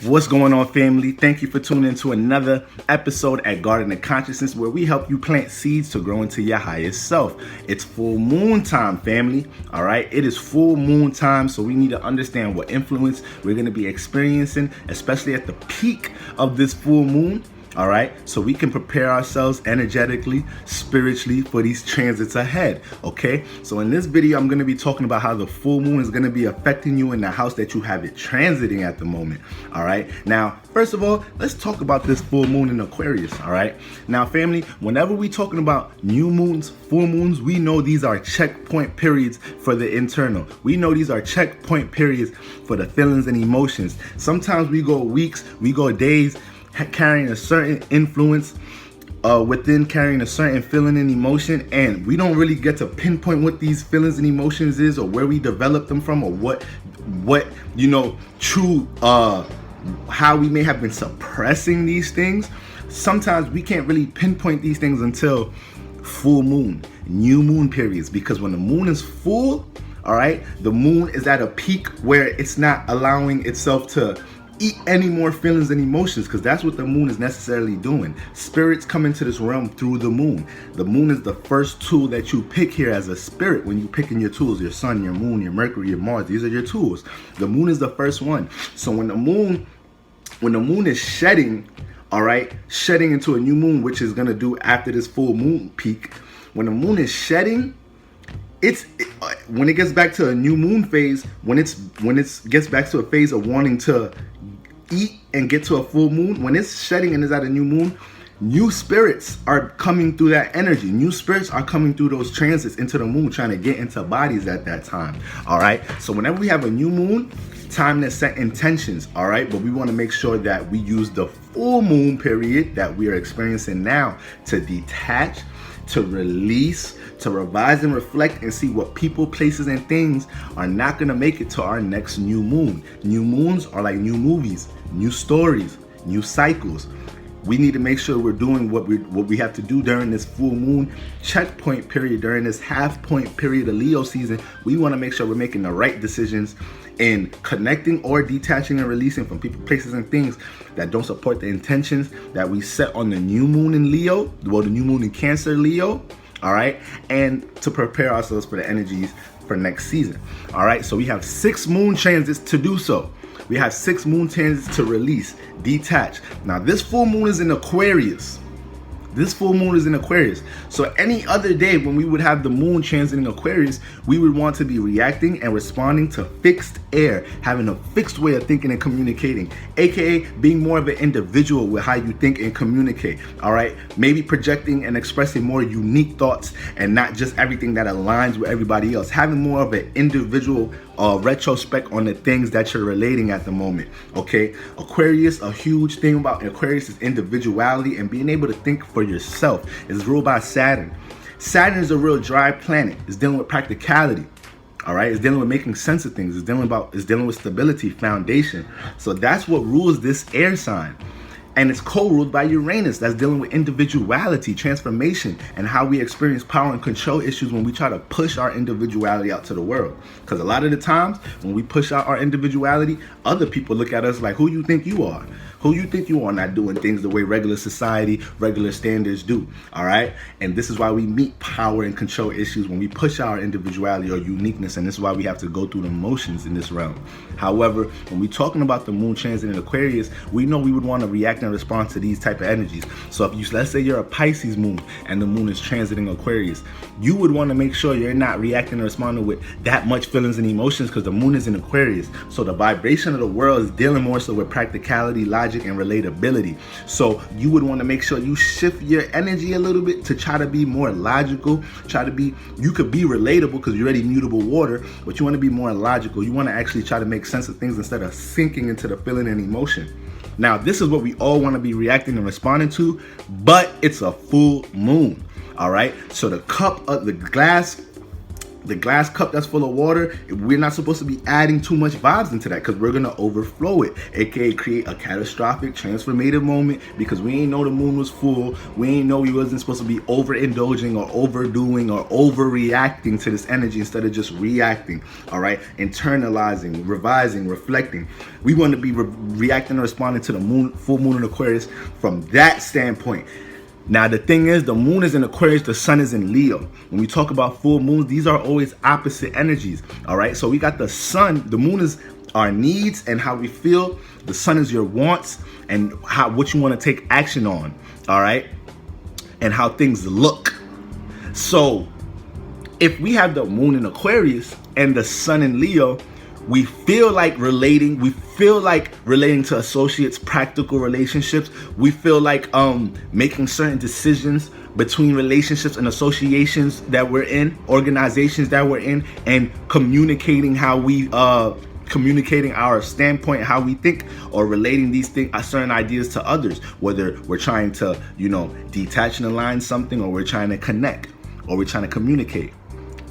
What's going on, family? Thank you for tuning in to another episode at Garden of Consciousness, where we help you plant seeds to grow into your highest self. It's full moon time, family. All right, it is full moon time, so we need to understand what influence we're going to be experiencing, especially at the peak of this full moon. All right, so we can prepare ourselves energetically, spiritually for these transits ahead. Okay, so in this video, I'm going to be talking about how the full moon is going to be affecting you in the house that you have it transiting at the moment. All right, now, first of all, let's talk about this full moon in Aquarius. All right, now, family, whenever we're talking about new moons, full moons, we know these are checkpoint periods for the internal. We know these are checkpoint periods for the feelings and emotions. Sometimes we go weeks, we go days, carrying a certain influence within, carrying a certain feeling and emotion, and we don't really get to pinpoint what these feelings and emotions is, or where we develop them from, or what true how we may have been suppressing these things. Sometimes we can't really pinpoint these things until full moon, new moon periods, because when the moon is full, all right, the moon is at a peak where it's not allowing itself to eat any more feelings and emotions, because that's what the moon is necessarily doing. Spirits come into this realm through the moon. The moon is the first tool that you pick here as a spirit. When you pick in your tools, your sun, your moon, your Mercury, your Mars, these are your tools. The moon is the first one. So when the moon is shedding, all right, shedding into a new moon, which is going to do after this full moon peak, when the moon is shedding, when it gets back to a new moon phase, when it gets back to a phase of wanting to eat and get to a full moon, when it's shedding and is at a new moon, new spirits are coming through that energy. New spirits are coming through those transits into the moon, trying to get into bodies at that time. All right, so whenever we have a new moon, time to set intentions. All right, but we want to make sure that we use the full moon period that we are experiencing now to detach, to release, to revise and reflect, and see what people, places, and things are not going to make it to our next new moon. New moons are like new movies, new stories, new cycles. We need to make sure we're doing what we have to do during this full moon checkpoint period, during this half point period of Leo season. We want to make sure we're making the right decisions in connecting or detaching and releasing from people, places, and things that don't support the intentions that we set on the new moon in Leo, well, the new moon in Cancer, Leo, all right, and to prepare ourselves for the energies for next season. All right, so we have 6 moon transits to do so. We have 6 moon transits to release, detach. Now, this full moon is in Aquarius. This full moon is in Aquarius. So any other day when we would have the moon transiting Aquarius, we would want to be reacting and responding to fixed air, having a fixed way of thinking and communicating, aka being more of an individual with how you think and communicate. All right, maybe projecting and expressing more unique thoughts and not just everything that aligns with everybody else. Having more of an individual retrospect on the things that you're relating at the moment. Okay, Aquarius, a huge thing about Aquarius is individuality and being able to think for yourself. It's ruled by Saturn. Saturn is a real dry planet. It's dealing with practicality. All right, it's dealing with making sense of things. It's dealing with stability, foundation. So that's what rules this air sign. And it's co-ruled by Uranus, that's dealing with individuality, transformation, and how we experience power and control issues when we try to push our individuality out to the world. Because a lot of the times when we push out our individuality, other people look at us like, who you think you are? Who you think you are, not doing things the way regular society, regular standards do, all right? And this is why we meet power and control issues when we push our individuality or uniqueness, and this is why we have to go through the motions in this realm. However, when we're talking about the moon transit in Aquarius, we know we would want to react and respond to these type of energies. So if you, let's say you're a Pisces moon and the moon is transiting Aquarius, you would want to make sure you're not reacting and responding with that much feelings and emotions, because the moon is in Aquarius. So the vibration of the world is dealing more so with practicality, logic, and relatability. So you would want to make sure you shift your energy a little bit to try to be more logical, you could be relatable because you're already mutable water, but you want to be more logical. You want to actually try to make sense of things instead of sinking into the feeling and emotion. Now, this is what we all want to be reacting and responding to, but it's a full moon. All right, so the glass The glass cup that's full of water, we're not supposed to be adding too much vibes into that, because we're gonna overflow it, aka create a catastrophic transformative moment, because we ain't know the moon was full. We ain't know we wasn't supposed to be overindulging or overdoing or overreacting to this energy instead of just reacting. All right, internalizing, revising, reflecting. We want to be reacting and responding to the moon, full moon in Aquarius from that standpoint. Now, the thing is, the moon is in Aquarius, the sun is in Leo. When we talk about full moons, these are always opposite energies, all right? So we got the sun, the moon is our needs and how we feel. The sun is your wants and what you want to take action on, all right? And how things look. So if we have the moon in Aquarius and the sun in Leo, we feel like relating to associates, practical relationships. We feel like making certain decisions between relationships and associations that we're in, organizations that we're in, and communicating how we communicating our standpoint, how we think, or relating these things, certain ideas to others, whether we're trying to, detach and align something, or we're trying to connect, or we're trying to communicate.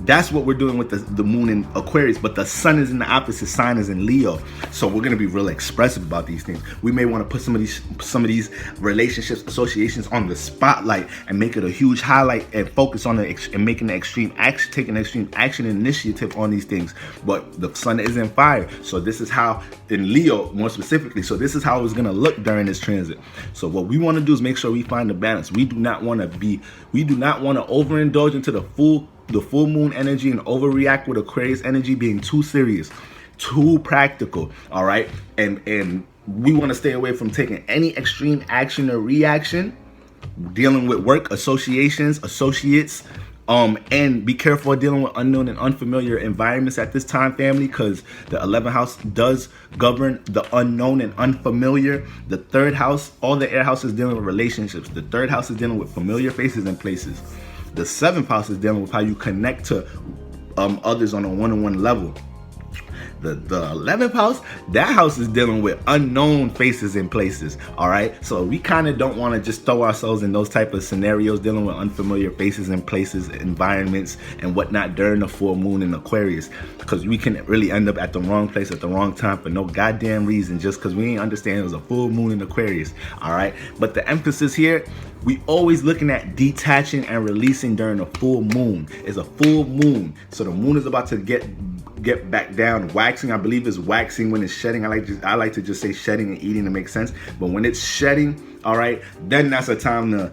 That's what we're doing with the moon in Aquarius, but the sun is in the opposite sign, is in Leo. So we're gonna be real expressive about these things. We may want to put some of these relationships, associations on the spotlight and make it a huge highlight and focus on and making the extreme action, taking extreme action initiative on these things. But the sun is in fire, so this is how, in Leo more specifically, so this is how it's gonna look during this transit. So what we want to do is make sure we find the balance. We do not want to overindulge into the full moon energy and overreact with Aquarius energy being too serious, too practical, all right? And we want to stay away from taking any extreme action or reaction, dealing with work, associations, associates, and be careful dealing with unknown and unfamiliar environments at this time, family, because the 11th house does govern the unknown and unfamiliar. The 3rd house, all the air houses dealing with relationships. The 3rd house is dealing with familiar faces and places. The 7th house is dealing with how you connect to others on a one-on-one level. The 11th house, that house is dealing with unknown faces and places, all right? So we kind of don't want to just throw ourselves in those type of scenarios, dealing with unfamiliar faces and places, environments, and whatnot during the full moon in Aquarius, because we can really end up at the wrong place at the wrong time for no goddamn reason, just because we ain't understand it was a full moon in Aquarius, all right? But the emphasis here, we always looking at detaching and releasing during a full moon. It's a full moon, so the moon is about to get back down. Waxing, I believe, is waxing when it's shedding. I like to just say shedding and eating to make sense. But when it's shedding, all right, then that's a time to,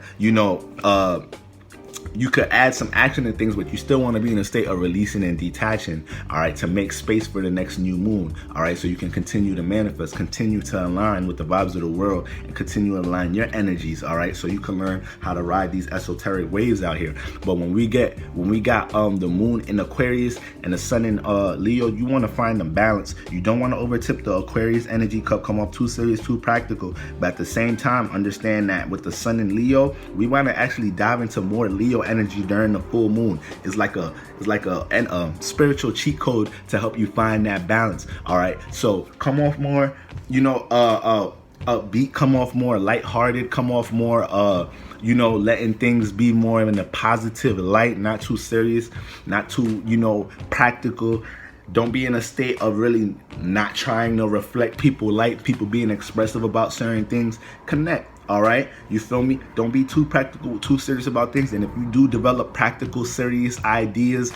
you could add some action and things, but you still want to be in a state of releasing and detaching, all right, to make space for the next new moon, all right, so you can continue to manifest, continue to align with the vibes of the world, and continue to align your energies, all right, so you can learn how to ride these esoteric waves out here. But when we got the moon in Aquarius and the sun in Leo, you want to find the balance. You don't want to overtip the Aquarius energy cup, come off too serious, too practical, but at the same time, understand that with the sun in Leo, we want to actually dive into more Leo energy during the full moon. It's like a spiritual cheat code to help you find that balance, all right? So come off more, upbeat, come off more lighthearted, come off more letting things be more in a positive light, not too serious, not too practical. Don't be in a state of really not trying to reflect people, like people being expressive about certain things. Connect. All right, you feel me? Don't be too practical, too serious about things. And if you do develop practical, serious ideas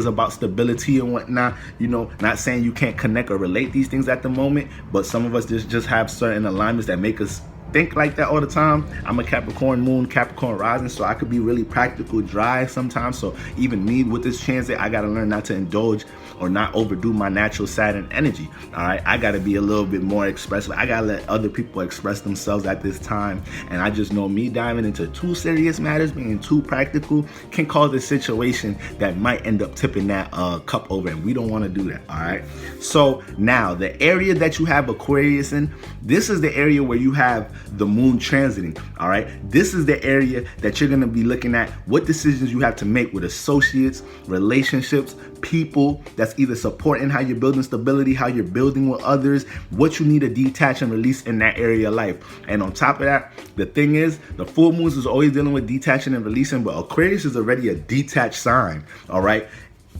about stability and whatnot, not saying you can't connect or relate these things at the moment, but some of us just have certain alignments that make us think like that all the time. I'm a Capricorn moon, Capricorn rising, so I could be really practical, dry sometimes. So even me with this transit, I got to learn not to indulge or not overdo my natural Saturn energy. All right, I got to be a little bit more expressive. I got to let other people express themselves at this time. And I just know me diving into too serious matters, being too practical, can cause a situation that might end up tipping that cup over, and we don't want to do that. All right, so now the area that you have Aquarius in, this is the area where you have the moon transiting. All right, this is the area that you're going to be looking at what decisions you have to make with associates, relationships, people that's either supporting how you're building stability, how you're building with others, what you need to detach and release in that area of life. And on top of that, the thing is, the full moons is always dealing with detaching and releasing, but Aquarius is already a detached sign. All right,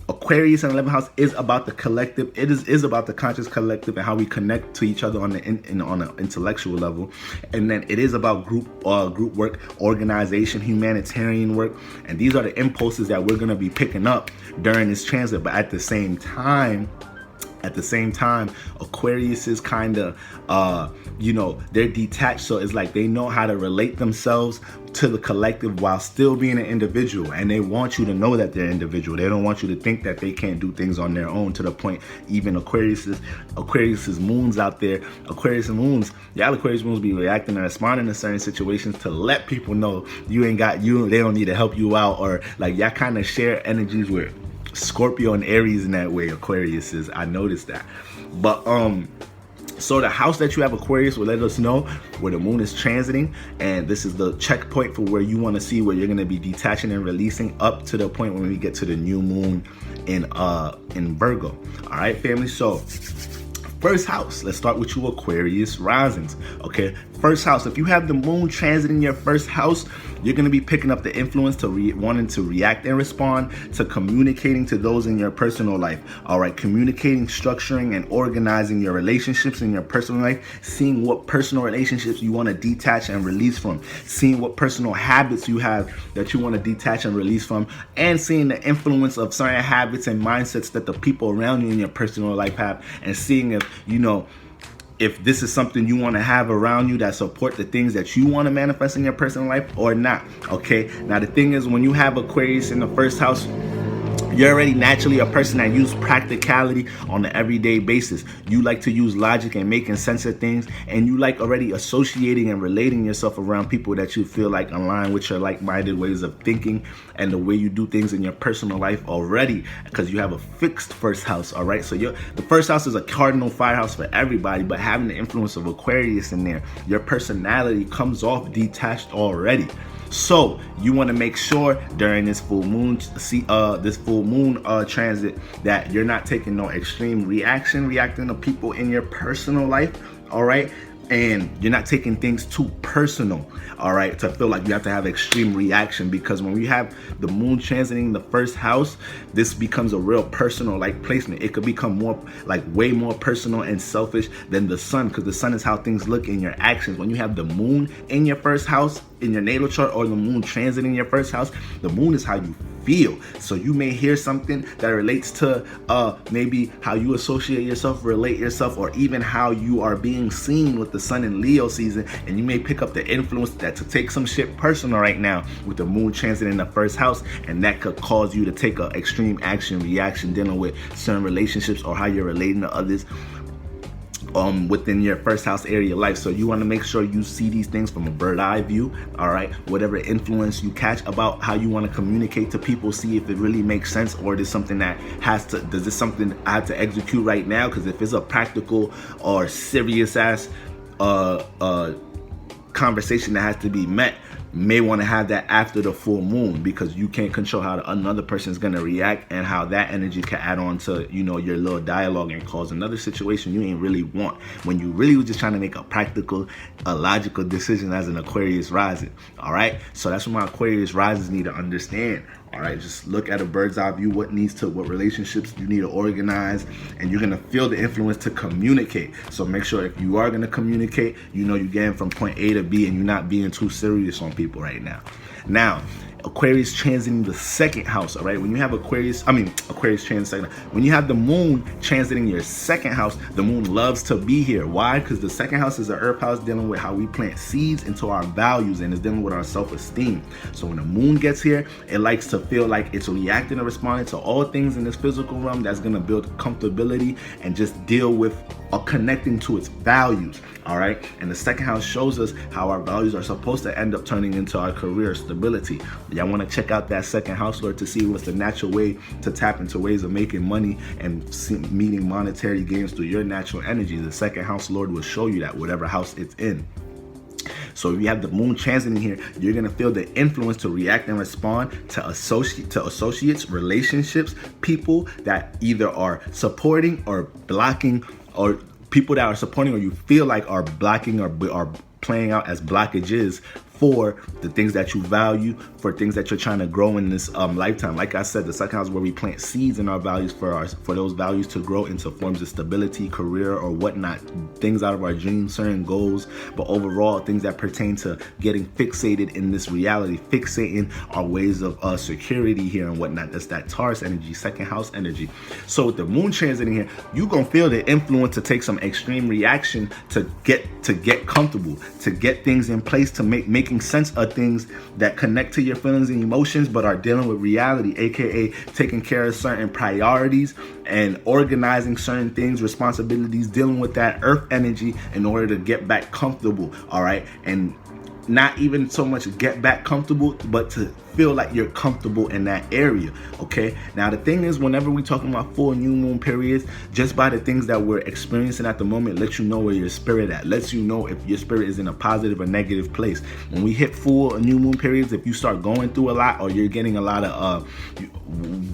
Aquarius in the 11th house is about the collective. It is about the conscious collective and how we connect to each other on on an intellectual level. And then it is about group work, organization, humanitarian work. And these are the impulses that we're going to be picking up during this transit. But at the same time, Aquarius is kind of, they're detached. So it's like they know how to relate themselves to the collective while still being an individual. And they want you to know that they're individual. They don't want you to think that they can't do things on their own, to the point even Aquarius's moons out there, Aquarius moons be reacting and responding to certain situations to let people know they don't need to help you out, or like y'all kind of share energies with Scorpio and Aries in that way. Aquarius is, I noticed that. But so the house that you have Aquarius will let us know where the moon is transiting, and this is the checkpoint for where you want to see where you're going to be detaching and releasing up to the point when we get to the new moon in Virgo. All right, family. So first house, let's start with you Aquarius risings. Okay, first house, if you have the moon transiting your first house, you're going to be picking up the influence to wanting to react and respond to communicating to those in your personal life. All right, communicating, structuring, and organizing your relationships in your personal life, seeing what personal relationships you want to detach and release from, seeing what personal habits you have that you want to detach and release from, and seeing the influence of certain habits and mindsets that the people around you in your personal life have, and seeing if this is something you want to have around you that support the things that you want to manifest in your personal life or not. Okay, now the thing is, when you have Aquarius in the first house, you're already naturally a person that uses practicality on an everyday basis. You like to use logic and making sense of things, and you like already associating and relating yourself around people that you feel like align with your like-minded ways of thinking and the way you do things in your personal life already, because you have a fixed first house. All right, so the first house is a cardinal fire house for everybody, but having the influence of Aquarius in there, your personality comes off detached already. So you want to make sure during this full moon transit that you're not taking no extreme reacting to people in your personal life. All right, and you're not taking things too personal, all right, to feel like you have to have extreme reaction, because when we have the moon transiting the first house, this becomes a real personal like placement. It could become more like way more personal and selfish than the sun, because the sun is how things look in your actions. When you have the moon in your first house in your natal chart, or the moon transiting your first house, the moon is how you feel. So you may hear something that relates to maybe how you associate yourself, relate yourself, or even how you are being seen with the sun in Leo season, and you may pick up the influence that to take some shit personal right now with the moon transit in the first house, and that could cause you to take an extreme reaction dealing with certain relationships or how you're relating to others within your first house area of life. So you want to make sure you see these things from a bird eye view. All right, whatever influence you catch about how you want to communicate to people, see if it really makes sense, or is something that does this something I have to execute right now? Because if it's a practical or serious ass conversation that has to be met, may want to have that after the full moon, because you can't control how another person is going to react and how that energy can add on to your little dialogue and cause another situation you ain't really want, when you really was just trying to make a practical, logical decision as an Aquarius rising. All right, so that's what my Aquarius risings need to understand. All right, just look at a bird's eye view, what relationships you need to organize, and you're gonna feel the influence to communicate. So make sure if you are gonna communicate, you're getting from point A to B, and you're not being too serious on people right now. Now, Aquarius transiting the second house. All right, when you have Aquarius transiting second, when you have the moon transiting your second house, the moon loves to be here. Why? Because the second house is the earth house, dealing with how we plant seeds into our values, and is dealing with our self-esteem. So when the moon gets here, it likes to feel like it's reacting and responding to all things in this physical realm that's going to build comfortability and just deal with or connecting to its values. All right, and the second house shows us how our values are supposed to end up turning into our career stability. Y'all want to check out that second house, Lord, to see what's the natural way to tap into ways of making money and meeting monetary gains through your natural energy. The second house, Lord, will show you that, whatever house it's in. So if you have the moon transiting here, you're going to feel the influence to react and respond to associates, relationships, people that either are supporting or blocking, or people that are supporting or you feel like are blocking or are playing out as blockages for the things that you value, for things that you're trying to grow in this lifetime. Like I said, the second house is where we plant seeds in our values for those values to grow into forms of stability, career, or whatnot, things out of our dreams, certain goals, but overall things that pertain to getting fixated in this reality, fixating our ways of security here and whatnot. That's that Taurus energy, second house energy. So with the moon transit in here, you're gonna feel the influence to take some extreme reaction to get comfortable, to get things in place, to making sense of things that connect to your feelings and emotions, but are dealing with reality, aka taking care of certain priorities and organizing certain things, responsibilities, dealing with that earth energy in order to get back comfortable. All right. And not even so much get back comfortable, but to feel like you're comfortable in that area. Okay. Now the thing is, whenever we talking about full new moon periods, just by the things that we're experiencing at the moment, lets you know where your spirit at, lets you know if your spirit is in a positive or negative place. When we hit full new moon periods, if you start going through a lot, or you're getting a lot of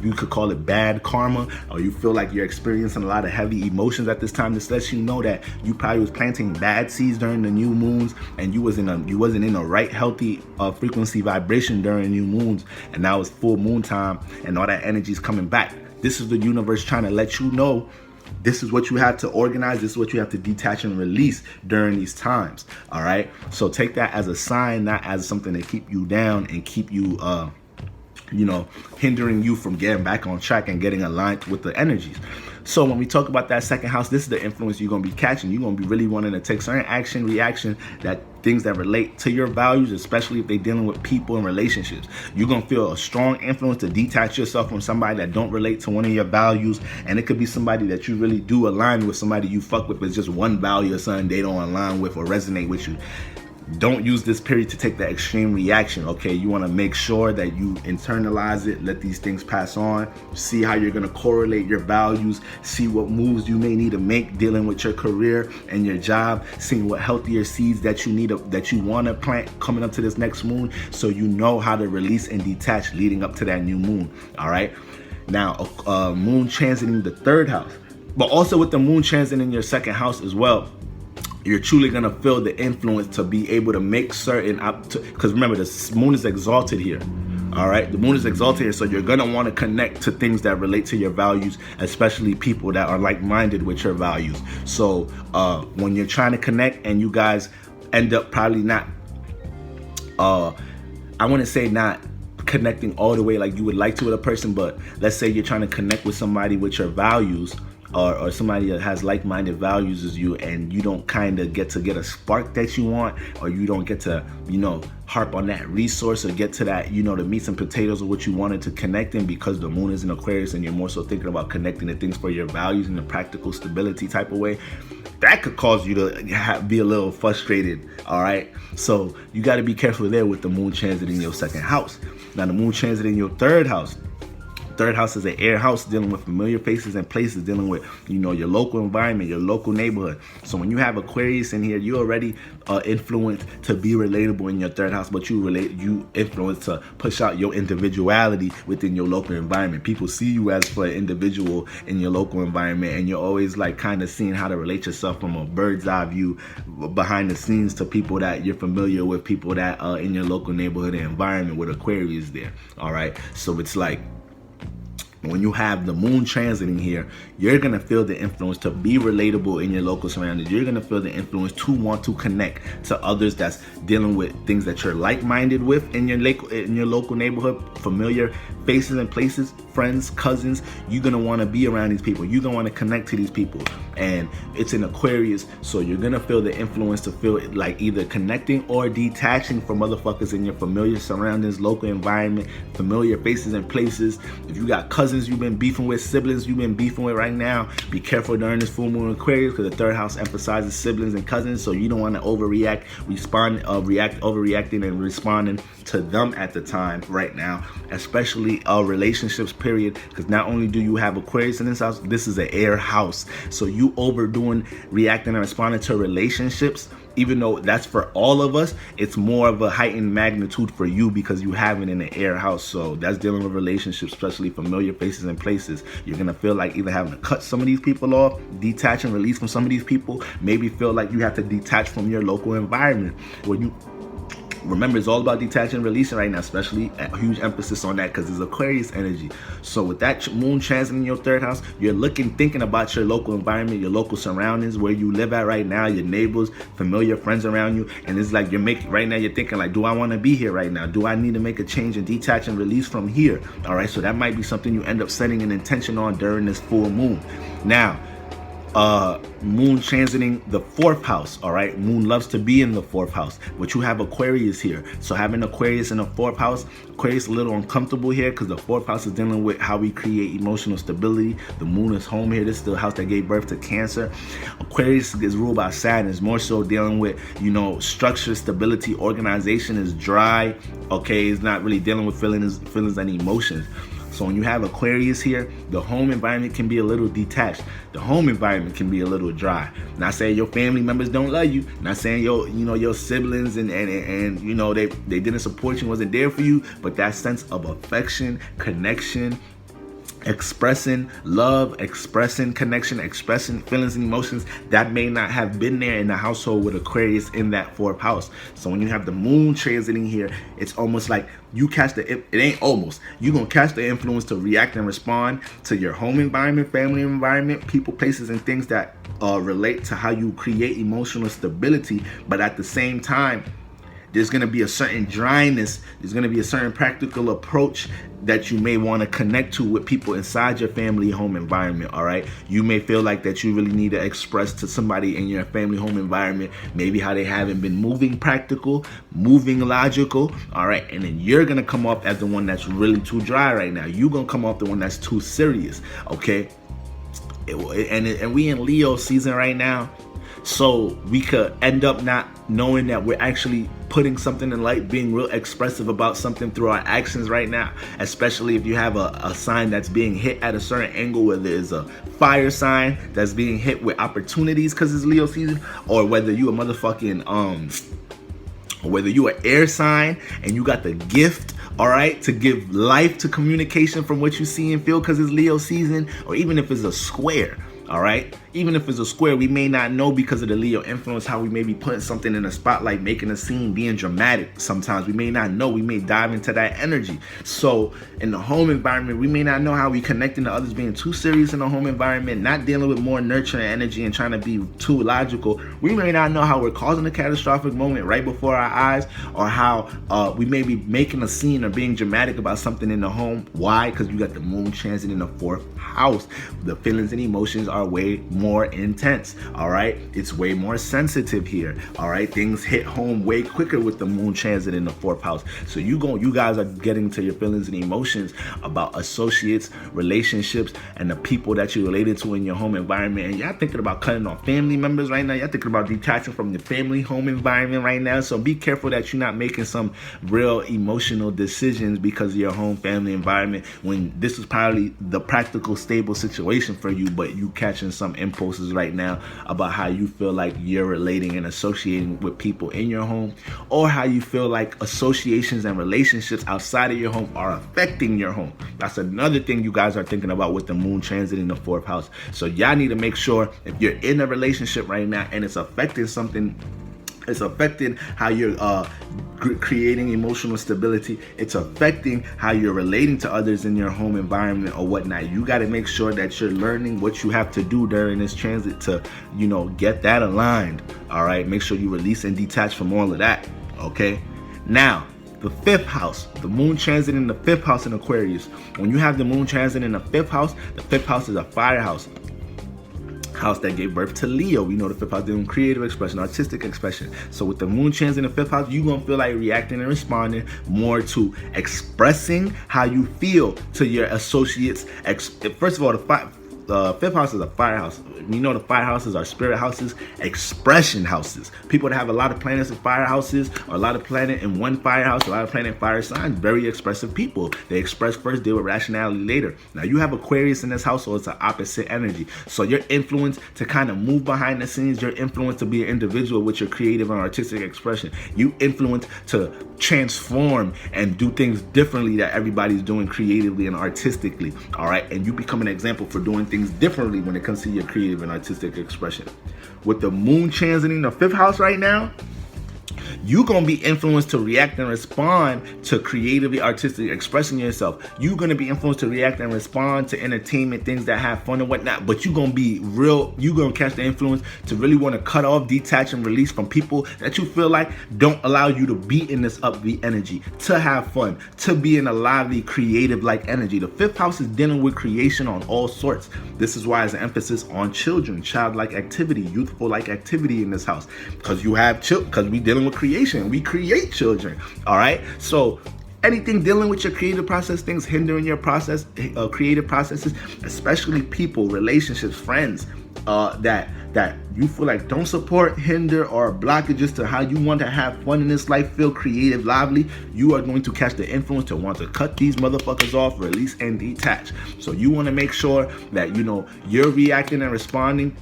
you could call it bad karma, or you feel like you're experiencing a lot of heavy emotions at this time, this lets you know that you probably was planting bad seeds during the new moons, and you wasn't in a right healthy frequency vibration during new moons, and now it's full moon time and all that energy is coming back. This is the universe trying to let you know this is what you have to organize, this is what you have to detach and release during these times. All right, so take that as a sign, not as something to keep you down and keep you hindering you from getting back on track and getting aligned with the energies. So when we talk about that second house, this is the influence you're going to be catching. You're going to be really wanting to take certain action, reaction, that things that relate to your values, especially if they're dealing with people and relationships. You're going to feel a strong influence to detach yourself from somebody that don't relate to one of your values. And it could be somebody that you really do align with, somebody you fuck with, but it's just one value or something they don't align with or resonate with you. Don't use this period to take that extreme reaction, okay? You want to make sure that you internalize it, let these things pass on, see how you're going to correlate your values, see what moves you may need to make dealing with your career and your job, seeing what healthier seeds that you need that you want to plant coming up to this next moon, so you know how to release and detach leading up to that new moon. All right, now moon transiting the third house, but also with the moon transiting your second house as well, you're truly going to feel the influence to be able to make certain, because remember, the moon is exalted here. All right, the moon is exalted here, so you're going to want to connect to things that relate to your values, especially people that are like-minded with your values. So when you're trying to connect and you guys end up probably not, I want to say not connecting all the way like you would like to with a person, but let's say you're trying to connect with somebody with your values, or somebody that has like-minded values as you, and you don't kind of get a spark that you want, or you don't get to, harp on that resource or get to that, the meats and potatoes of what you wanted to connect in, because the moon is in Aquarius and you're more so thinking about connecting to things for your values in a practical stability type of way. That could cause you to be a little frustrated, all right? So you got to be careful there with the moon transit in your second house. Now the moon transit in your third house. Third house is an air house, dealing with familiar faces and places, dealing with, your local environment, your local neighborhood. So when you have Aquarius in here, you already influenced to be relatable in your third house, but you influence to push out your individuality within your local environment. People see you as for an individual in your local environment, and you're always like kind of seeing how to relate yourself from a bird's eye view behind the scenes to people that you're familiar with, people that are in your local neighborhood and environment with Aquarius there. All right, so it's like, when you have the moon transiting here, you're going to feel the influence to be relatable in your local surroundings. You're going to feel the influence to want to connect to others that's dealing with things that you're like-minded with in your local neighborhood, familiar faces and places, friends, cousins. You're going to want to be around these people. You're going to want to connect to these people. And it's in Aquarius, so you're going to feel the influence to feel like either connecting or detaching from motherfuckers in your familiar surroundings, local environment, familiar faces and places. If you got cousins you've been beefing with, siblings you've been beefing with right now, be careful during this full moon Aquarius, because the third house emphasizes siblings and cousins, so you don't want to overreacting and responding to them at the time right now, especially relationships period, because not only do you have Aquarius in this house, this is an air house, so you overdoing reacting and responding to relationships, even though that's for all of us, it's more of a heightened magnitude for you because you have it in the air house. So that's dealing with relationships, especially familiar faces and places. You're going to feel like either having to cut some of these people off, detach and release from some of these people, maybe feel like you have to detach from your local environment where Remember, it's all about detaching and releasing right now, especially a huge emphasis on that because it's Aquarius energy. So with that moon transit in your third house, you're thinking about your local environment, your local surroundings, where you live at right now, your neighbors, familiar friends around you. And it's like you're thinking like, do I want to be here right now? Do I need to make a change and detach and release from here? All right, so that might be something you end up setting an intention on during this full moon. Now, moon transiting the fourth house. All right, moon loves to be in the fourth house, but you have Aquarius here. So having Aquarius in the fourth house, Aquarius a little uncomfortable here because the fourth house is dealing with how we create emotional stability. The moon is home here. This is the house that gave birth to Cancer. Aquarius is ruled by Saturn. It's more so dealing with, structure, stability. Organization is dry. Okay, it's not really dealing with feelings and emotions. So when you have Aquarius here, the home environment can be a little detached. The home environment can be a little dry. Not saying your family members don't love you. Not saying your siblings and they didn't support you, wasn't there for you. But that sense of affection, connection, expressing love, expressing connection, expressing feelings and emotions, that may not have been there in the household with Aquarius in that fourth house. So when you have the moon transiting here, it's almost like you catch it ain't almost, you're gonna catch the influence to react and respond to your home environment, family environment, people, places, and things that relate to how you create emotional stability. But at the same time, there's going to be a certain dryness. There's going to be a certain practical approach that you may want to connect to with people inside your family home environment. All right. You may feel like that you really need to express to somebody in your family home environment, maybe how they haven't been moving practical, moving logical. All right. And then you're going to come off as the one that's really too dry right now. You're going to come off the one that's too serious. Okay. And we in Leo season right now. So we could end up not knowing that we're actually putting something in light, being real expressive about something through our actions right now, especially if you have a sign that's being hit at a certain angle, whether it's a fire sign that's being hit with opportunities because it's Leo season, or whether you a motherfucking or whether you an air sign and you got the gift, all right, to give life to communication from what you see and feel because it's Leo season, or even if it's a square. All right, even if it's a square, we may not know because of the Leo influence how we may be putting something in a spotlight, making a scene, being dramatic. Sometimes we may not know. We may dive into that energy. So in the home environment, we may not know how we connecting to others, being too serious in the home environment, not dealing with more nurturing energy and trying to be too logical. We may not know how we're causing a catastrophic moment right before our eyes, or how we may be making a scene or being dramatic about something in the home. Why? Because you got the moon transit in the fourth house. The feelings and emotions are way more intense. All right, it's way more sensitive here. All right, things hit home way quicker with the moon transit in the fourth house. So you guys are getting to your feelings and emotions about associates, relationships, and the people that you're related to in your home environment. And y'all thinking about cutting off family members right now. Y'all thinking about detaching from the family home environment right now. So be careful that you're not making some real emotional decisions because of your home family environment, when this is probably the practical, stable situation for you, but you catching some impulses right now about how you feel like you're relating and associating with people in your home, or how you feel like associations and relationships outside of your home are affecting your home. That's another thing you guys are thinking about with the moon transit in the fourth house. So y'all need to make sure if you're in a relationship right now and it's affecting something, it's affecting how you're creating emotional stability, it's affecting how you're relating to others in your home environment or whatnot. You got to make sure that you're learning what you have to do during this transit to, get that aligned. All right, make sure you release and detach from all of that. Okay, now the fifth house, the moon transit in the fifth house in Aquarius. When you have the moon transit in the fifth house is a fire house that gave birth to Leo. We know the fifth house doing creative expression, artistic expression. So with the moon transit in the fifth house, you're gonna feel like reacting and responding more to expressing how you feel to your associates. First of all, the fifth house is a fire house. We know the fire houses are spirit houses, expression houses. People that have a lot of planets in fire houses, or a lot of planet in one fire house, a lot of planet in fire signs, very expressive people. They express first, deal with rationality later. Now you have Aquarius in this house, so it's an opposite energy. So your influence to kind of move behind the scenes, your influence to be an individual with your creative and artistic expression, you influence to transform and do things differently that everybody's doing creatively and artistically. All right, and you become an example for doing things differently when it comes to your creative and artistic expression. With the moon transiting the fifth house right now, You're going to be influenced to react and respond to creatively, artistically expressing yourself. You're going to be influenced to react and respond to entertainment, things that have fun and whatnot. But you're going to be real, you're going to catch the influence to really want to cut off, detach, and release from people that you feel like don't allow you to be in this upbeat energy, to have fun, to be in a lively, creative like energy. The fifth house is dealing with creation on all sorts. This is why there's an emphasis on children, childlike activity, youthful like activity in this house, because you have because we dealing with creation. We create children. All right. So anything dealing with your creative process, things hindering your process, creative processes, especially people, relationships, friends, that you feel like don't support, hinder, or blockages to how you want to have fun in this life, feel creative, lively, you are going to catch the influence to want to cut these motherfuckers off, release, and detach. So you want to make sure that, you know, you're reacting and responding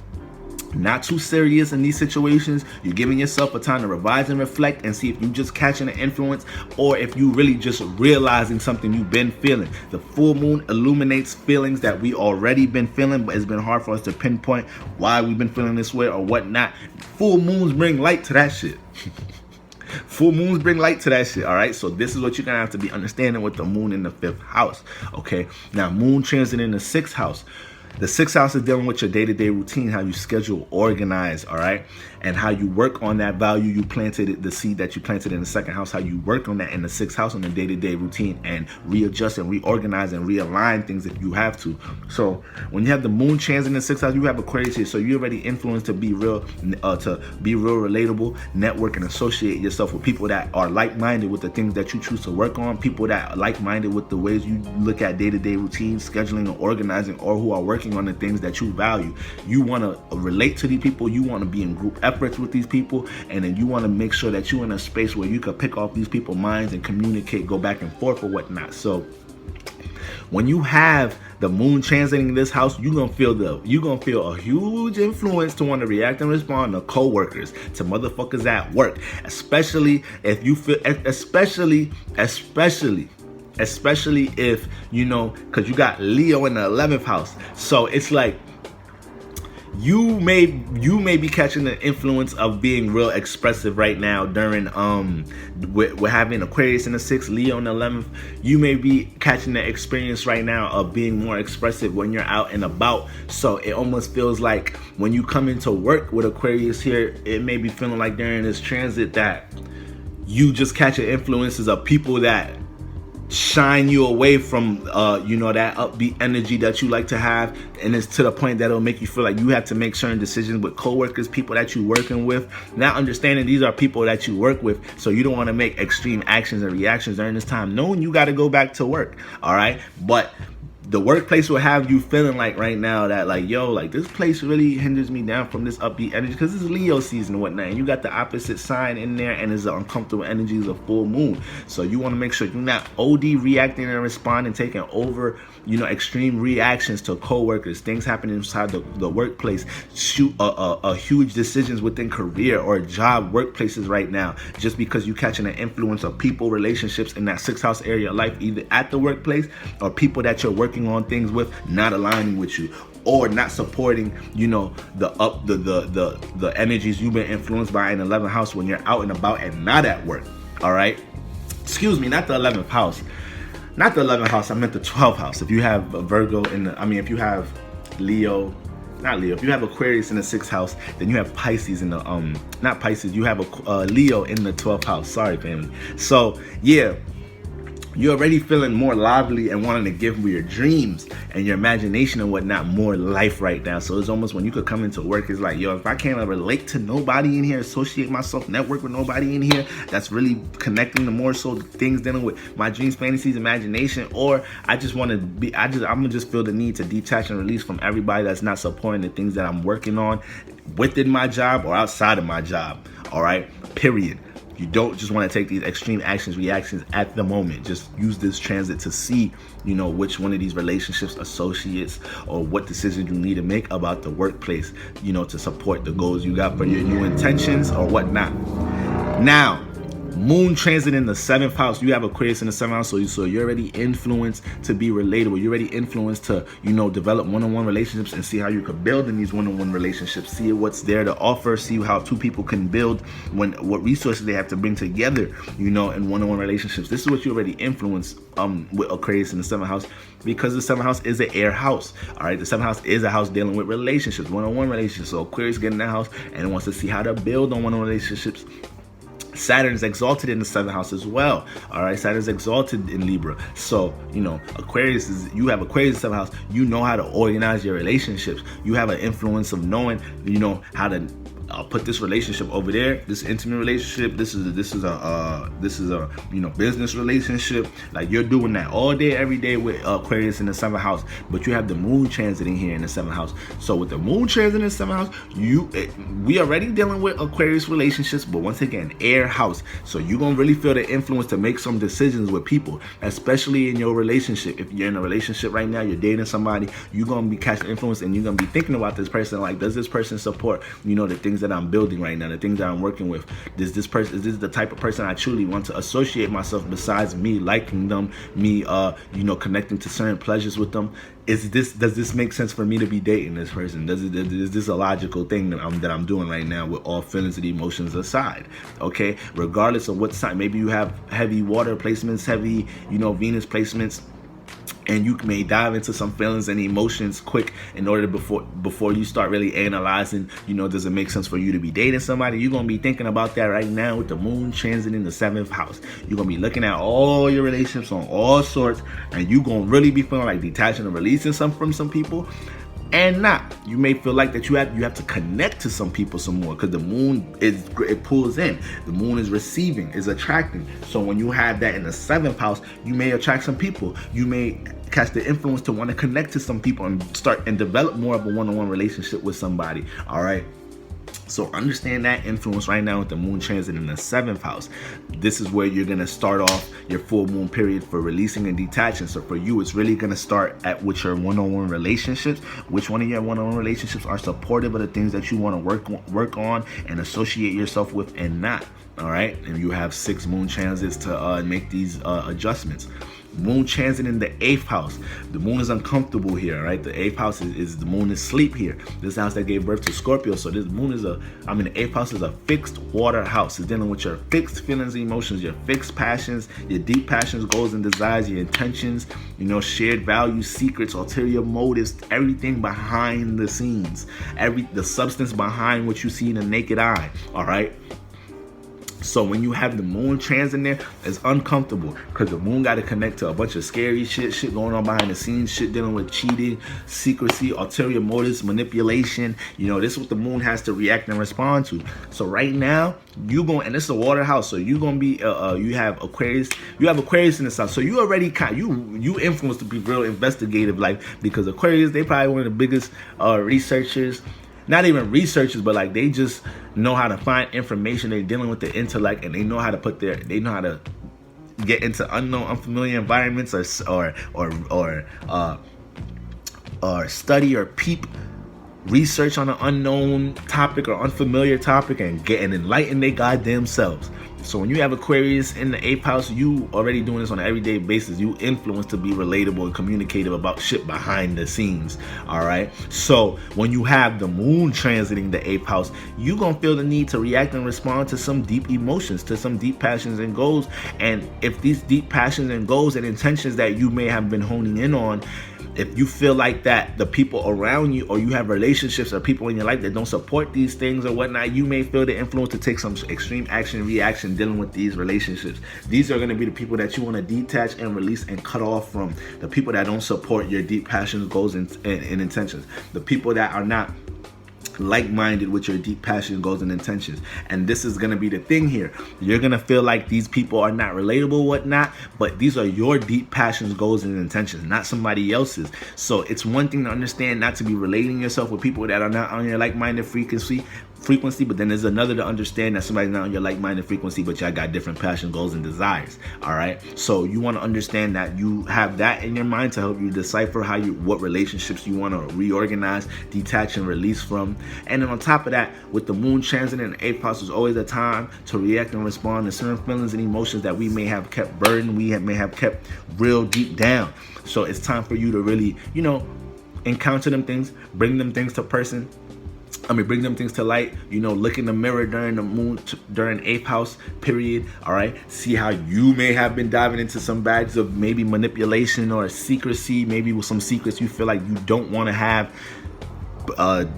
not too serious in these situations. You're giving yourself a time to revise and reflect and see if you just catching an influence or if you really just realizing something you've been feeling. The full moon illuminates feelings that we already been feeling, but it's been hard for us to pinpoint why we've been feeling this way or whatnot. Full moons bring light to that shit. Full moons bring light to that shit, all right? So this is what you're going to have to be understanding with the moon in the fifth house, okay? Now, moon transit in the sixth house. The sixth house is dealing with your day-to-day routine, how you schedule, organize, all right? And how you work on that value you planted, the seed that you planted in the second house, how you work on that in the sixth house on the day-to-day routine and readjust and reorganize and realign things if you have to. So when you have the moon transit in the sixth house, you have Aquarius here. So you're already influenced to be real relatable, network, and associate yourself with people that are like-minded with the things that you choose to work on, people that are like-minded with the ways you look at day-to-day routines, scheduling and organizing, or who are working on the things that you value. You want to relate to these people. You want to be in group efforts with these people, and then you want to make sure that you're in a space where you can pick off these people's minds and communicate, go back and forth or whatnot. So when you have the moon transiting this house, you're gonna feel a huge influence to want to react and respond to co-workers, to motherfuckers at work, especially if you feel, especially if, you know, because you got Leo in the 11th house. So it's like you may be catching the influence of being real expressive right now during we're having Aquarius in the 6th, Leo in the 11th. You may be catching the experience right now of being more expressive when you're out and about. So it almost feels like when you come into work with Aquarius here, it may be feeling like during this transit that you just catching influences of people that shine you away from you know, that upbeat energy that you like to have, and it's to the point that it'll make you feel like you have to make certain decisions with coworkers, people that you're working with, not understanding these are people that you work with, so you don't want to make extreme actions and reactions during this time, knowing you got to go back to work, all right? But the workplace will have you feeling like right now that like, yo, like this place really hinders me down from this upbeat energy because it's Leo season and whatnot, and you got the opposite sign in there, and it's the uncomfortable energies of full moon. So you want to make sure you're not OD reacting and responding, taking over, you know, extreme reactions to co-workers, things happening inside the workplace, huge decisions within career or job workplaces right now, just because you catching an influence of people, relationships in that sixth house area of life, either at the workplace or people that you're working on things with not aligning with you or not supporting, you know, the energies you've been influenced by in the 11th house when you're out and about and not at work. All right, excuse me, not the 11th house, not the 11th house, I meant the 12th house. If you have a Virgo in the, if you have Leo, not Leo, if you have Aquarius in the 6th house, then you have Pisces in the not Pisces, you have a Leo in the 12th house. Sorry, family. So yeah, you're already feeling more lively and wanting to give your dreams and your imagination and whatnot more life right now. So it's almost when you could come into work, it's like, yo, if I can't relate to nobody in here, associate myself, network with nobody in here that's really connecting to more so things dealing with my dreams, fantasies, imagination, or I just want to be, I'm gonna just feel the need to detach and release from everybody that's not supporting the things that I'm working on within my job or outside of my job. All right, period. You don't just want to take these extreme actions, reactions at the moment. Just use this transit to see, you know, which one of these relationships, associates, or what decisions you need to make about the workplace, you know, to support the goals you got for your new intentions or whatnot. Now, Moon transit in the 7th house. You have Aquarius in the 7th house, so you're already influenced to be relatable. You're already influenced to, develop one-on-one relationships and see how you could build in these one-on-one relationships. See what's there to offer. See how two people can build, what resources they have to bring together, in one-on-one relationships. This is what you already influenced with Aquarius in the 7th house, because the 7th house is an air house. All right, the 7th house is a house dealing with relationships, one-on-one relationships. So Aquarius getting that house and wants to see how to build on one-on-one relationships. Saturn's exalted in the 7th house as well. All right, Saturn's exalted in Libra. So, Aquarius you have Aquarius in the 7th house. You know how to organize your relationships. You have an influence of knowing, how to put this relationship over there, this intimate relationship. This is a business relationship. Like, you're doing that all day, every day with Aquarius in the 7th house. But you have the moon transiting here in the 7th house. So with the moon transit in the 7th house, we already dealing with Aquarius relationships, but once again, air house. So you're gonna really feel the influence to make some decisions with people, especially in your relationship. If you're in a relationship right now, you're dating somebody, you're gonna be catching influence, and you're gonna be thinking about this person. Like, does this person support the things that I'm building right now, the things that I'm working with? Is this the type of person I truly want to associate myself, besides me liking them, me connecting to certain pleasures with them? Does this make sense for me to be dating this person? Is this a logical thing that I'm doing right now, with all feelings and emotions aside? Okay, regardless of what sign. Maybe you have heavy water placements, heavy Venus placements, and you may dive into some feelings and emotions quick in order before you start really analyzing, does it make sense for you to be dating somebody? You're going to be thinking about that right now with the moon transit in the 7th house. You're going to be looking at all your relationships on all sorts, and you're going to really be feeling like detaching and releasing from some people. And not, you may feel like that you have to connect to some people some more, because the moon it pulls in. The moon is receiving, is attracting. So when you have that in the 7th house, you may attract some people. You may catch the influence to want to connect to some people and start and develop more of a one-on-one relationship with somebody. All right. So understand that influence right now with the moon transit in the 7th house. This is where you're going to start off your full moon period for releasing and detaching. So for you, it's really going to start with your one-on-one relationships. Which one of your one-on-one relationships are supportive of the things that you want to work on and associate yourself with, and not. All right. And you have 6 moon transits to make these adjustments. Moon transit in the 8th house. The moon is uncomfortable here, right? The 8th house is the moon is sleep here. This house that gave birth to Scorpio. So this moon is the 8th house is a fixed water house. It's dealing with your fixed feelings and emotions, your fixed passions, your deep passions, goals and desires, your intentions, shared values, secrets, ulterior motives, everything behind the scenes, the substance behind what you see in the naked eye. All right. So when you have the moon transit there, it's uncomfortable, because the moon got to connect to a bunch of scary shit going on behind the scenes, shit dealing with cheating, secrecy, ulterior motives, manipulation. This is what the moon has to react and respond to. So right now, and this is a water house, so you're gonna be you have Aquarius in the south. So you already you influenced to be real investigative, like, because Aquarius, they probably one of the biggest researchers. Not even researchers, but like, they just know how to find information. They're dealing with the intellect, and they know how to get into unknown, unfamiliar environments, or study or peep research on an unknown topic or unfamiliar topic, and get and enlighten their goddamn selves. So when you have Aquarius in the 8th house, you already doing this on an everyday basis. You influence to be relatable and communicative about shit behind the scenes. All right. So when you have the moon transiting the 8th house, you gonna feel the need to react and respond to some deep emotions, to some deep passions and goals. And if these deep passions and goals and intentions that you may have been honing in on, if you feel like that the people around you, or you have relationships or people in your life that don't support these things or whatnot, you may feel the influence to take some extreme action, reaction dealing with these relationships. These are going to be the people that you want to detach and release and cut off from. The people that don't support your deep passions, goals, and intentions. The people that are not like-minded with your deep passion, goals, and intentions. And this is going to be the thing here. You're going to feel like these people are not relatable, whatnot, but these are your deep passions, goals, and intentions, not somebody else's. So it's one thing to understand not to be relating yourself with people that are not on your like-minded frequency, frequency, but then there's another to understand that somebody's not on your like-minded frequency, but y'all got different passion, goals, and desires. All right, so you want to understand that you have that in your mind to help you decipher what relationships you want to reorganize, detach, and release from. And then on top of that, with the moon transit in the 8th house, is always a time to react and respond to certain feelings and emotions that we may have kept burdened, may have kept real deep down. So it's time for you to really, encounter them things, bring them things to bring them things to light, look in the mirror during the moon, during 8th house period, all right? See how you may have been diving into some bags of maybe manipulation or secrecy, maybe with some secrets you feel like you don't want to have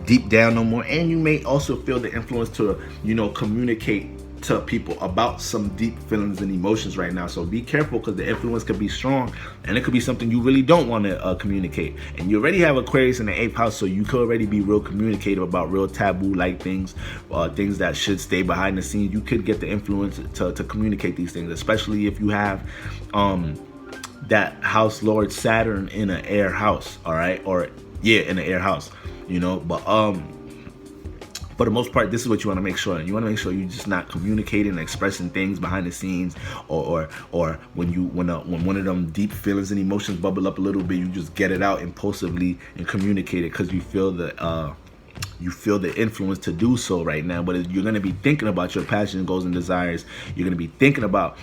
deep down no more. And you may also feel the influence to, communicate to people about some deep feelings and emotions right now. So be careful, because the influence could be strong and it could be something you really don't want to communicate. And you already have Aquarius in the 8th house, so you could already be real communicative about real taboo like things, things that should stay behind the scenes. You could get the influence to communicate these things, especially if you have that house lord Saturn in an air house, all right? In an air house, but for the most part, this is what you want to make sure. You want to make sure you're just not communicating and expressing things behind the scenes, or when one of them deep feelings and emotions bubble up a little bit, you just get it out impulsively and communicate it because you feel the influence to do so right now. But you're going to be thinking about your passion, goals, and desires. You're going to be thinking about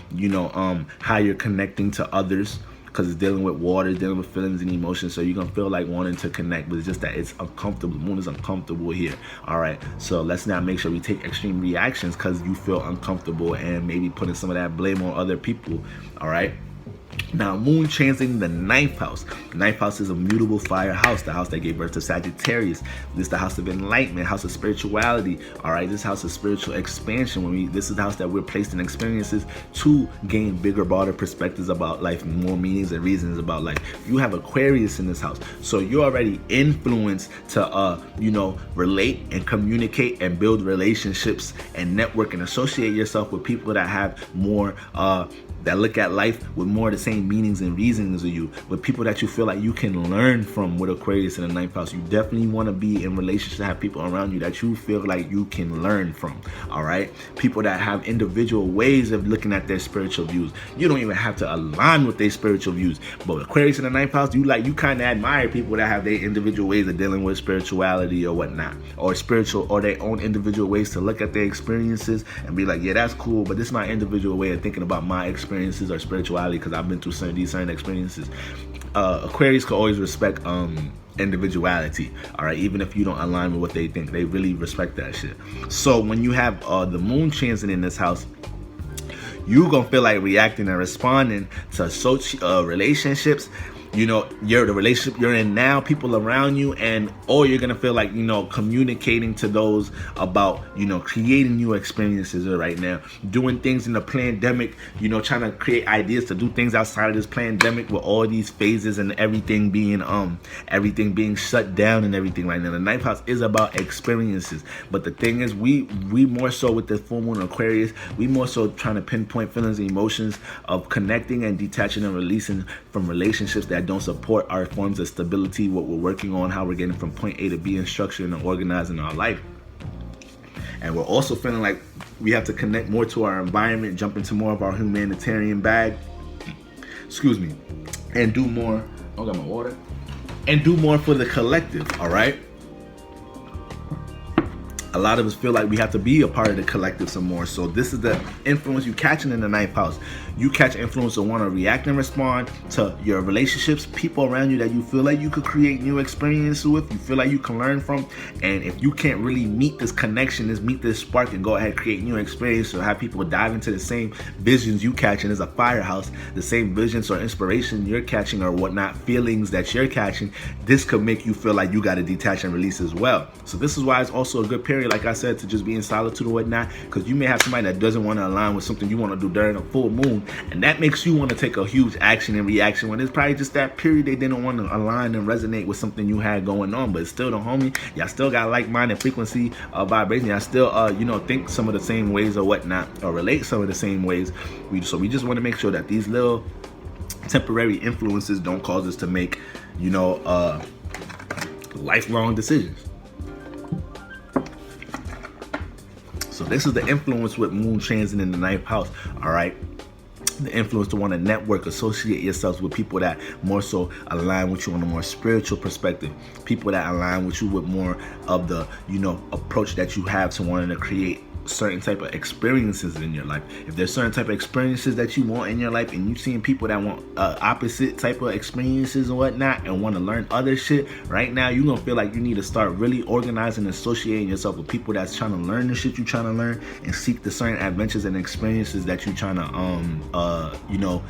how you're connecting to others, because it's dealing with water, dealing with feelings and emotions. So you're going to feel like wanting to connect, but it's just that it's uncomfortable. The moon is uncomfortable here. All right. So let's not make sure we take extreme reactions because you feel uncomfortable and maybe putting some of that blame on other people. All right. Now, moon transiting the 9th house. The 9th house is a mutable fire house, the house that gave birth to Sagittarius. This is the house of enlightenment, house of spirituality. All right, this house of spiritual expansion. This is the house that we're placed in experiences to gain bigger, broader perspectives about life, more meanings and reasons about life. You have Aquarius in this house, so you're already influenced to, relate and communicate and build relationships and network and associate yourself with people that have more, that look at life with more of the same meanings and reasons as you, with people that you feel like you can learn from with Aquarius in the 9th house. You definitely want to be in relationships, have people around you that you feel like you can learn from, all right? People that have individual ways of looking at their spiritual views. You don't even have to align with their spiritual views, but Aquarius in the 9th house, you kind of admire people that have their individual ways of dealing with spirituality or whatnot, or their own individual ways to look at their experiences and be like, yeah, that's cool, but this is my individual way of thinking about my experiences or spirituality because I've been through certain experiences. Aquarius can always respect individuality, all right, even if you don't align with what they think. They really respect that shit. So when you have the moon transit in this house, you're gonna feel like reacting and responding to relationships. You're the relationship you're in now, people around you, or you're gonna feel like communicating to those about creating new experiences right now, doing things in the pandemic, trying to create ideas to do things outside of this pandemic with all these phases and everything being shut down and everything right now. The 9th house is about experiences, but the thing is, we more so with the full moon Aquarius, we more so trying to pinpoint feelings and emotions of connecting and detaching and releasing from relationships that don't support our forms of stability, what we're working on, how we're getting from point A to B in structure and organizing our life. And we're also feeling like we have to connect more to our environment, jump into more of our humanitarian bag, and do more. I got my water. And do more for the collective, all right? A lot of us feel like we have to be a part of the collective some more. So this is the influence you catching in the 9th house. You catch influence to want to react and respond to your relationships, people around you that you feel like you could create new experiences with, you feel like you can learn from. And if you can't really meet this connection, meet this spark and go ahead and create new experiences or have people dive into the same visions you catching as a firehouse, the same visions or inspiration you're catching or whatnot, feelings that you're catching, this could make you feel like you got to detach and release as well. So this is why it's also a good period, like I said, to just be in solitude or whatnot, because you may have somebody that doesn't want to align with something you want to do during a full moon, and that makes you want to take a huge action and reaction when it's probably just that period they didn't want to align and resonate with something you had going on. But it's still the homie, y'all still got like-minded frequency vibration, y'all still think some of the same ways or whatnot, or relate some of the same ways. So we just want to make sure that these little temporary influences don't cause us to make lifelong decisions. So this is the influence with moon transit in the 9th house, all right? The influence to want to network, associate yourselves with people that more so align with you on a more spiritual perspective, people that align with you with more of the, approach that you have to wanting to create certain type of experiences in your life. If there's certain type of experiences that you want in your life, and you seeing people that want opposite type of experiences and whatnot, and want to learn other shit, right now you're gonna feel like you need to start really organizing and associating yourself with people that's trying to learn the shit you're trying to learn, and seek the certain adventures and experiences that you're trying to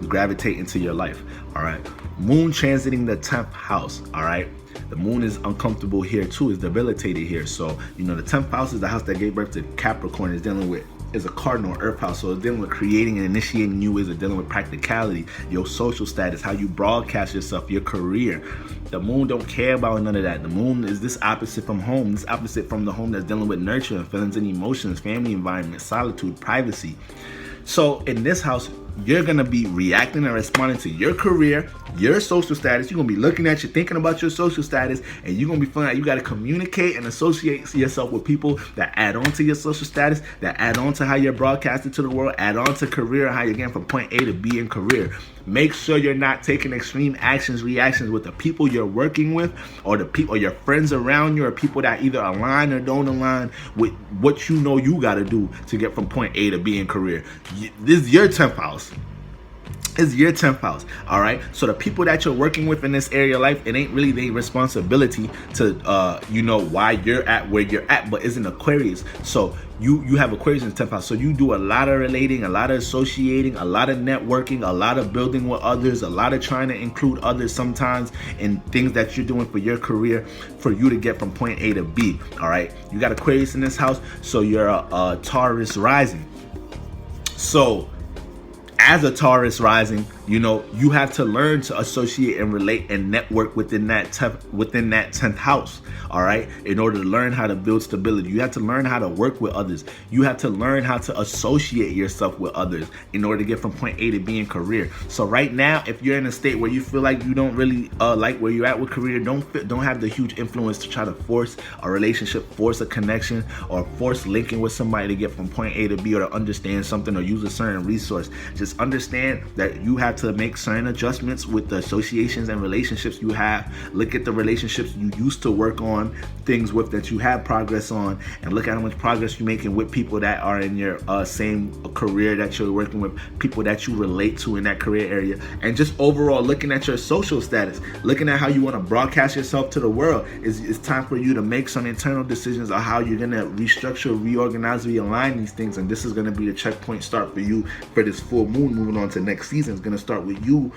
gravitate into your life. All right, moon transiting the 10th house. All right, the moon is uncomfortable here too, is debilitated here. So, the 10th house is the house that gave birth to Capricorn, is dealing with, is a cardinal earth house. So it's dealing with creating and initiating new ways of dealing with practicality, your social status, how you broadcast yourself, your career. The moon don't care about none of that. The moon is this opposite from home, this opposite from the home that's dealing with nurture and feelings and emotions, family environment, solitude, privacy. So in this house, you're going to be reacting and responding to your career, your social status. You're going to be looking at you, thinking about your social status, and you're going to be feeling like you got to communicate and associate yourself with people that add on to your social status, that add on to how you're broadcasted to the world, add on to career, how you're getting from point A to B in career. Make sure you're not taking extreme reactions with the people you're working with, or the people, or your friends around you, or people that either align or don't align with what you know you got to do to get from point A to B in career. This is your 10th house. It's your 10th house, all right? So the people that you're working with in this area of life, it ain't really their responsibility to, why you're at where you're at, but it's an Aquarius. So you have Aquarius in the 10th house. So you do a lot of relating, a lot of associating, a lot of networking, a lot of building with others, a lot of trying to include others sometimes in things that you're doing for your career, for you to get from point A to B, all right? You got Aquarius in this house, so you're a Taurus rising. So as a Taurus rising, you have to learn to associate and relate and network within that 10th house, all right? In order to learn how to build stability, you have to learn how to work with others. You have to learn how to associate yourself with others in order to get from point A to B in career. So right now, if you're in a state where you feel like you don't really like where you're at with career, don't have the huge influence to try to force a relationship, force a connection, or force linking with somebody to get from point A to B, or to understand something or use a certain resource. Just understand that you have to make certain adjustments with the associations and relationships you have. Look at the relationships you used to work on things with, that you have progress on, and look at how much progress you're making with people that are in your same career that you're working with, people that you relate to in that career area, and just overall looking at your social status, looking at how you want to broadcast yourself to the world. It's time for you to make some internal decisions on how you're going to restructure, reorganize, realign these things, and this is going to be the checkpoint start for you for this full moon. Moving on to next season is going to start with you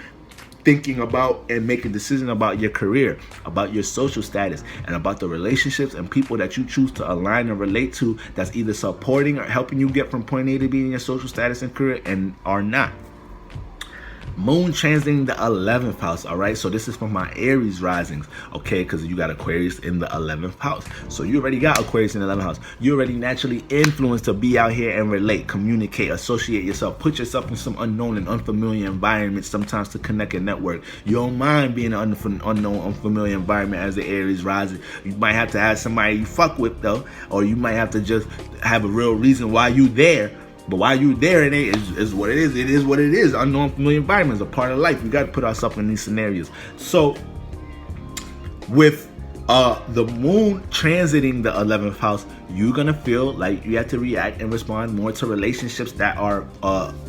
thinking about and making decisions about your career, about your social status, and about the relationships and people that you choose to align and relate to, that's either supporting or helping you get from point A to B in your social status and career, and are not. Moon transiting the 11th house, all right? So this is for my Aries risings, okay? Because you got Aquarius in the 11th house. So you already got Aquarius in the 11th house. You're already naturally influenced to be out here and relate, communicate, associate yourself, put yourself in some unknown and unfamiliar environments sometimes to connect and network. You don't mind being in an unknown, unfamiliar environment as the Aries rising. You might have to have somebody you fuck with, though, or you might have to just have a real reason why you there. But while you're there, it is what it is. It is what it is. Unknown, familiar environments are part of life. We got to put ourselves in these scenarios. So with the moon transiting the 11th house, you're going to feel like you have to react and respond more to relationships that are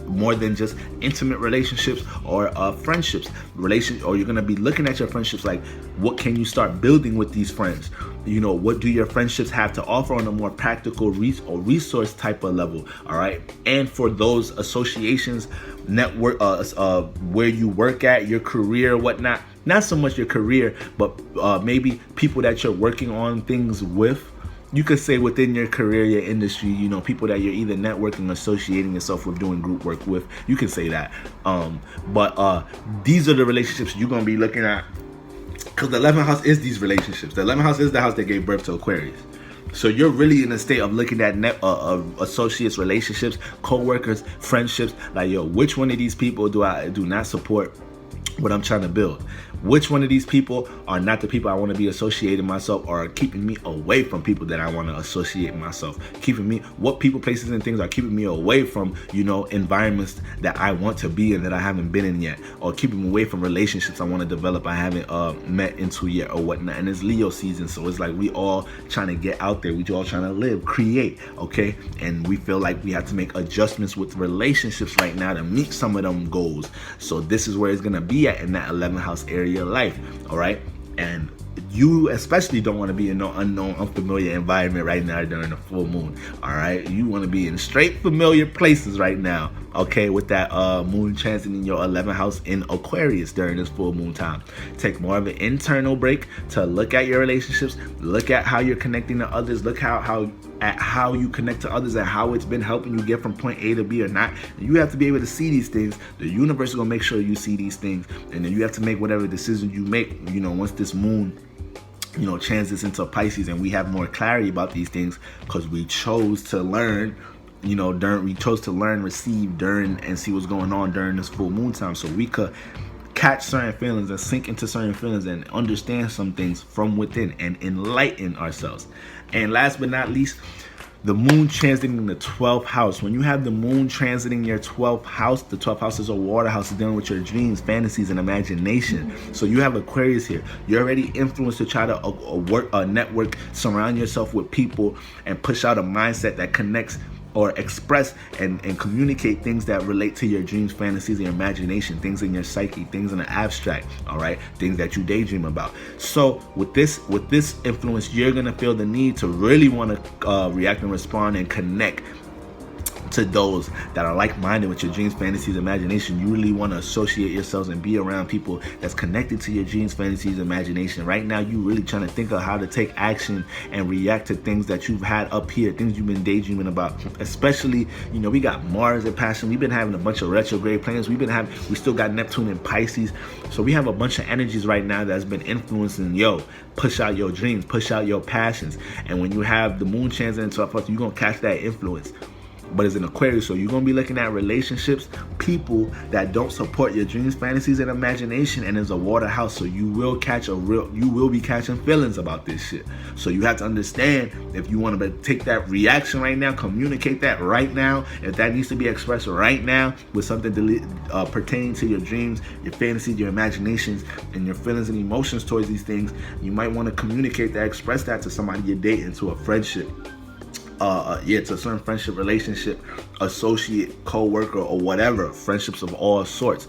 more than just intimate relationships or friendships. Or you're going to be looking at your friendships like, what can you start building with these friends? What do your friendships have to offer on a more practical resource type of level, all right? And for those associations, network, where you work at, your career, whatnot, not so much your career, but maybe people that you're working on things with. You could say within your career, your industry, people that you're either networking, associating yourself with, doing group work with. You can say that. But these are the relationships you're going to be looking at, because the 11th house is these relationships. The 11th house is the house that gave birth to Aquarius. So you're really in a state of looking at associates, relationships, co-workers, friendships, like, which one of these people do I do not support? what I'm trying to build. Which one of these people are not the people I want to be associating myself, or are keeping me away from people that I want to associate myself? What people, places, and things are keeping me away from, environments that I want to be in that I haven't been in yet, or keeping me away from relationships I want to develop I haven't met into yet, or whatnot. And it's Leo season, so it's like we all trying to get out there. We all trying to live, create, okay? And we feel like we have to make adjustments with relationships right now to meet some of them goals. So this is where it's gonna be at in that 11th house area of life, all right? And you especially don't want to be in no unknown, unfamiliar environment right now during the full moon, all right? You want to be in straight familiar places right now, okay, with that moon transiting your 11th house in Aquarius during this full moon time. Take more of an internal break to look at your relationships, look at how you're connecting to others, look how you connect to others and how it's been helping you get from point A to B or not. And you have to be able to see these things. The universe is gonna make sure you see these things, and then you have to make whatever decision you make, once this moon transits into Pisces, and we have more clarity about these things because we chose to learn, receive during, and see what's going on during this full moon time, so we could catch certain feelings and sink into certain feelings and understand some things from within and enlighten ourselves. And last but not least, the moon transiting the 12th house. When you have the moon transiting your 12th house, the 12th house is a water house, is dealing with your dreams, fantasies, and imagination. So you have Aquarius here. You're already influenced to try to network, surround yourself with people, and push out a mindset that connects or express and communicate things that relate to your dreams, fantasies, and your imagination, things in your psyche, things in the abstract, all right, things that you daydream about. So with this influence, you're gonna feel the need to really want to react and respond and connect to those that are like-minded with your dreams, fantasies, imagination. You really want to associate yourselves and be around people that's connected to your dreams, fantasies, imagination. Right now, you really trying to think of how to take action and react to things that you've had up here, things you've been daydreaming about. Especially, we got Mars and passion. We've been having a bunch of retrograde planets. We still got Neptune and Pisces. So we have a bunch of energies right now that's been influencing, push out your dreams, push out your passions. And when you have the moon transit into a house, you're going to catch that influence. But it's an Aquarius, so you're going to be looking at relationships, people that don't support your dreams, fantasies, and imagination, and it's a water house, so you will be catching feelings about this shit. So you have to understand, if you want to take that reaction right now, communicate that right now, if that needs to be expressed right now with something pertaining to your dreams, your fantasies, your imaginations, and your feelings and emotions towards these things, you might want to communicate that, express that to somebody you're dating, to a friendship. To a certain friendship, relationship, associate, co-worker, or whatever, friendships of all sorts.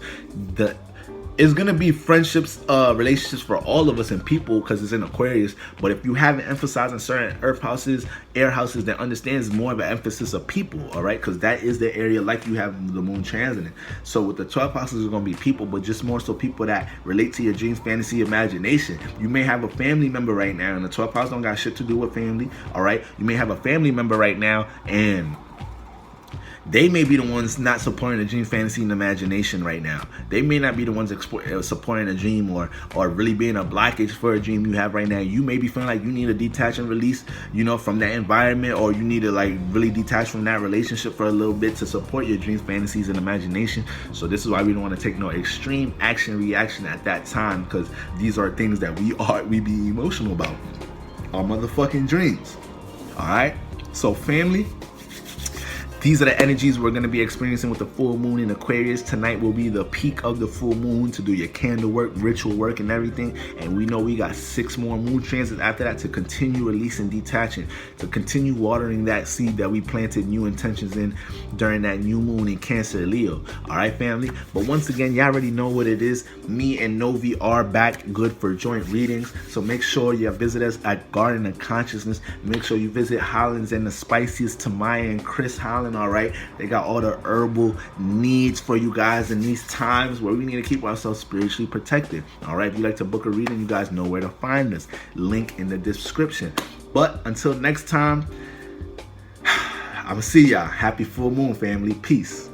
It's gonna be friendships, relationships for all of us and people, because it's in Aquarius. But if you haven't emphasized in certain earth houses, air houses, then understand it's more of an emphasis of people, all right? Because that is the area like you have the moon transiting. So with the 12 houses, it's gonna be people, but just more so people that relate to your dreams, fantasy, imagination. You may have a family member right now, and the 12th house don't got shit to do with family, all right? You may have a family member right now, and they may be the ones not supporting the dream, fantasy, and imagination right now. They may not be the ones supporting a dream or really being a blockage for a dream you have right now. You may be feeling like you need to detach and release, from that environment, or you need to really detach from that relationship for a little bit to support your dreams, fantasies, and imagination. So this is why we don't want to take no extreme reaction at that time, because these are things that we be emotional about. Our motherfucking dreams. All right. So family, these are the energies we're going to be experiencing with the full moon in Aquarius. Tonight will be the peak of the full moon to do your candle work, ritual work, and everything. And we know we got 6 more moon transits after that to continue releasing, detaching, to continue watering that seed that we planted new intentions in during that new moon in Cancer, Leo. All right, family? But once again, y'all already know what it is. Me and Novi are back, good for joint readings. So make sure you visit us at Garden of Consciousness. Make sure you visit Holland's and the Spiciest, Tamaya and Chris Holland. All right, they got all the herbal needs for you guys in these times where we need to keep ourselves spiritually protected. All right, if you'd like to book a reading, you guys know where to find us. Link in the description. But until next time, I'm gonna see y'all. Happy full moon, family. Peace.